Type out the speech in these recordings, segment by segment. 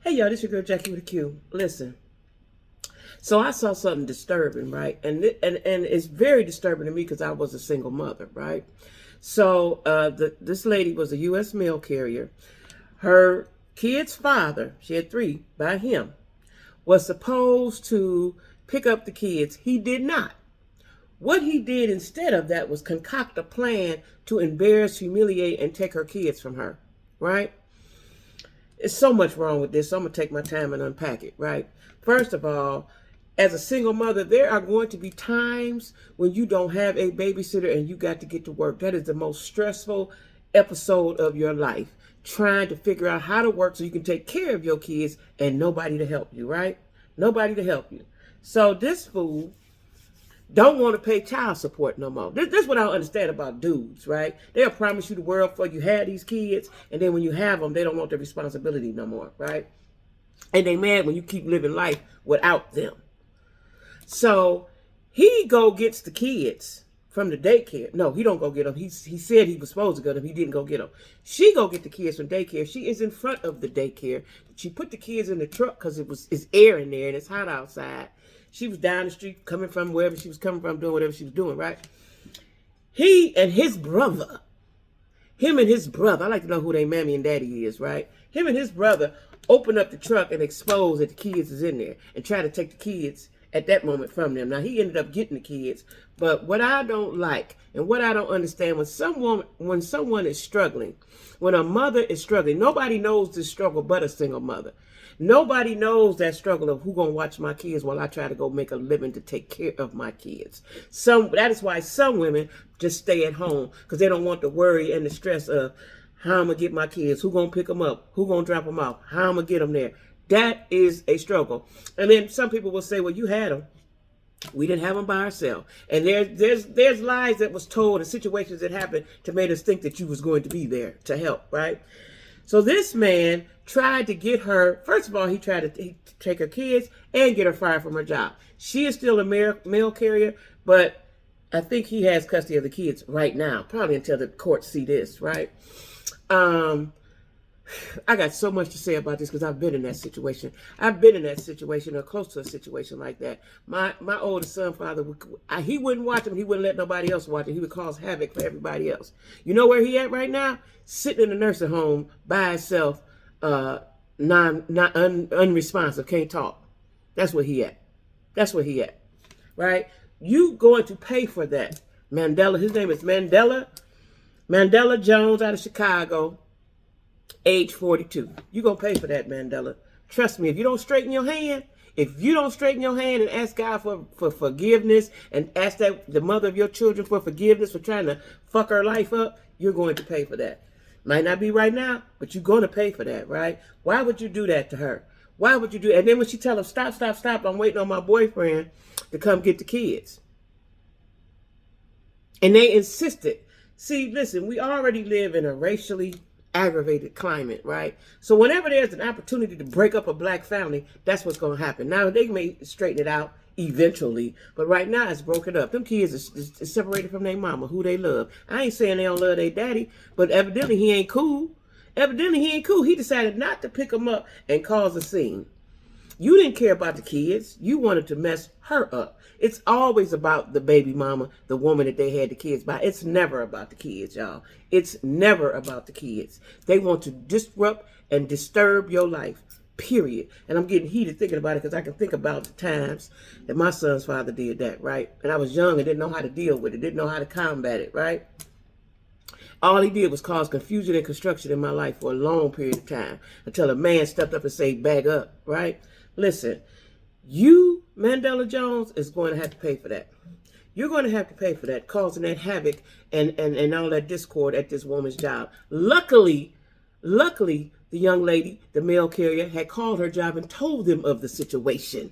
Hey y'all, this your girl Jackie with a Q. Listen, so I saw something disturbing, right? And it's very disturbing to me because I was a single mother, right? So this lady was a U.S. mail carrier. Her kid's father, she had 3 by him, was supposed to pick up the kids. He did not. What he did instead of that was concoct a plan to embarrass, humiliate, and take her kids from her, right? It's so much wrong with this, so I'm going to take my time and unpack it, right? First of all, as a single mother, there are going to be times when you don't have a babysitter and you got to get to work. That is the most stressful episode of your life, trying to figure out how to work so you can take care of your kids and nobody to help you, right? Nobody to help you. So this fool don't want to pay child support no more. This is what I don't understand about dudes, right? They'll promise you the world for you have these kids, and then when you have them, they don't want the responsibility no more, right? And they mad when you keep living life without them. So he gets the kids from the daycare. No, he don't go get them. He said he was supposed to get them. He didn't go get them. She go get the kids from daycare. She is in front of the daycare. She put the kids in the truck because it's air in there and it's hot outside. She was down the street coming from wherever she was coming from, doing whatever she was doing, right? Him and his brother, I like to know who their mammy and daddy is, right? Him and his brother open up the truck and expose that the kids is in there and try to take the kids at that moment from them. Now, he ended up getting the kids, but what I don't like and what I don't understand, when someone is struggling, when a mother is struggling, nobody knows this struggle but a single mother. Nobody knows that struggle of who gonna watch my kids while I try to go make a living to take care of my kids. That is why some women just stay at home because they don't want the worry and the stress of how I'm gonna get my kids, who gonna pick them up, who gonna drop them off, how I'm gonna get them there. That is a struggle. And then some people will say, well, you had them. We didn't have them by ourselves. And there's lies that was told and situations that happened to make us think that you was going to be there to help, right? So this man tried to get her, first of all, he tried to take her kids and get her fired from her job. She is still a mail carrier, but I think he has custody of the kids right now, probably until the courts see this, right? I got so much to say about this because I've been in that situation. I've been in that situation or close to a situation like that. My oldest son, father, he wouldn't watch him. He wouldn't let nobody else watch it. He would cause havoc for everybody else. You know where he at right now? Sitting in a nursing home by himself, unresponsive, can't talk. That's where he at. That's where he at, right? You going to pay for that. Mandela, his name is Mandela Jones out of Chicago. Age 42. You're going to pay for that, Mandela. Trust me, if you don't straighten your hand and ask God for forgiveness and ask the mother of your children for forgiveness for trying to fuck her life up, you're going to pay for that. Might not be right now, but you're going to pay for that, right? Why would you do that to her? Why would you do it? And then when she tell him, stop, I'm waiting on my boyfriend to come get the kids. And they insisted. See, listen, we already live in a racially aggravated climate, right? So whenever there's an opportunity to break up a black family, that's what's going to happen. Now, they may straighten it out eventually, but right now it's broken up. Them kids is separated from their mama, who they love. I ain't saying they don't love their daddy, but evidently he ain't cool. He decided not to pick them up and cause a scene. You didn't care about the kids. You wanted to mess her up. It's always about the baby mama, the woman that they had the kids by. It's never about the kids, y'all. It's never about the kids. They want to disrupt and disturb your life, period. And I'm getting heated thinking about it because I can think about the times that my son's father did that, right? And I was young and didn't know how to deal with it, didn't know how to combat it, right? All he did was cause confusion and construction in my life for a long period of time until a man stepped up and said, bag up, right? Listen, you, Mandela Jones, is going to have to pay for that. You're going to have to pay for that, causing that havoc and all that discord at this woman's job. Luckily, Luckily, the young lady, the mail carrier, had called her job and told them of the situation,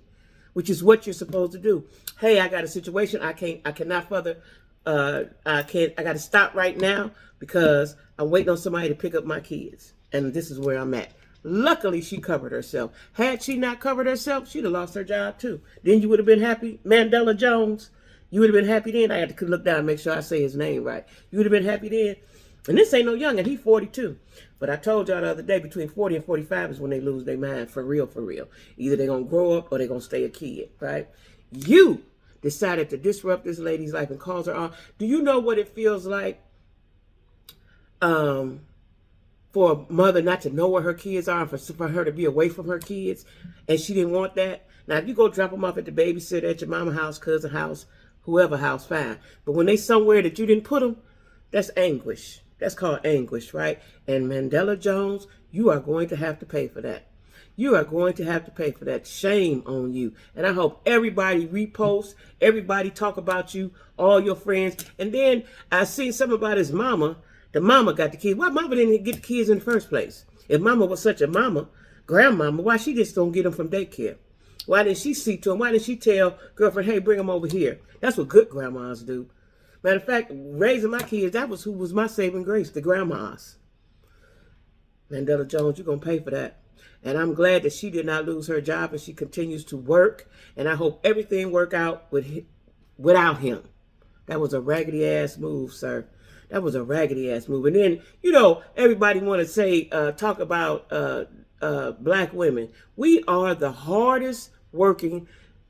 which is what you're supposed to do. Hey, I got a situation. I cannot further. I got to stop right now because I'm waiting on somebody to pick up my kids, and this is where I'm at. Luckily, she covered herself. Had she not covered herself, she'd have lost her job too. Then you would have been happy, Mandela Jones. You would have been happy then. I had to look down and make sure I say his name right. You would have been happy then. And this ain't no youngin', he 42. But I told y'all the other day, between 40 and 45 is when they lose their mind, for real, for real. Either they're going to grow up or they're going to stay a kid, right? You decided to disrupt this lady's life and cause her on. Do you know what it feels like for a mother not to know where her kids are, and for her to be away from her kids, and she didn't want that? Now, if you go drop them off at the babysitter, at your mama house, cousin house, whoever house, fine. But when they somewhere that you didn't put them, that's anguish. That's called anguish, right? And Mandela Jones, you are going to have to pay for that. You are going to have to pay for that. Shame on you. And I hope everybody reposts, everybody talk about you, all your friends. And then I seen something about his mama. The mama got the kids. Why mama didn't get the kids in the first place? If mama was such a mama, grandmama, why she just don't get them from daycare? Why didn't she see to them? Why didn't she tell girlfriend, hey, bring them over here? That's what good grandmas do. Matter of fact, raising my kids, that was who was my saving grace, the grandmas. Mandela Jones, you're going to pay for that. And I'm glad that she did not lose her job and she continues to work. And I hope everything work out without him. That was a raggedy ass move, sir. That was a raggedy ass move. And then, you know, everybody want to say, talk about black women. We are the hardest working,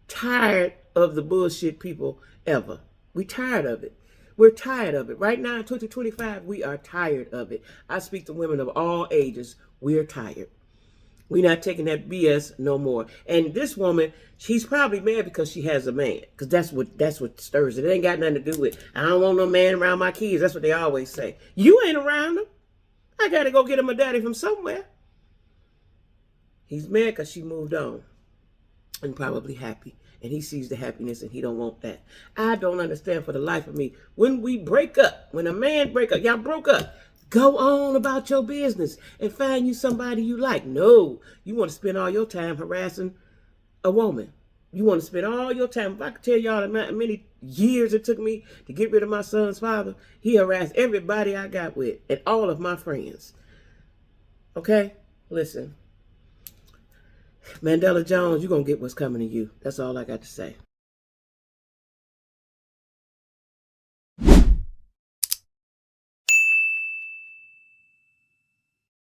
tired of the bullshit people ever. We tired of it. We're tired of it. Right now in 2025, we are tired of it. I speak to women of all ages. We're tired. We're not taking that BS no more. And this woman, she's probably mad because she has a man. Because that's what stirs it. It ain't got nothing to do with, I don't want no man around my kids. That's what they always say. You ain't around them. I got to go get him a daddy from somewhere. He's mad because she moved on. And probably happy. And he sees the happiness and he don't want that. I don't understand for the life of me. When we break up, when a man break up, y'all broke up, go on about your business and find you somebody you like. No, you want to spend all your time harassing a woman. You want to spend all your time. If I could tell y'all how many years it took me to get rid of my son's father, he harassed everybody I got with and all of my friends. Okay? Listen. Mandela Jones, you're going to get what's coming to you. That's all I got to say.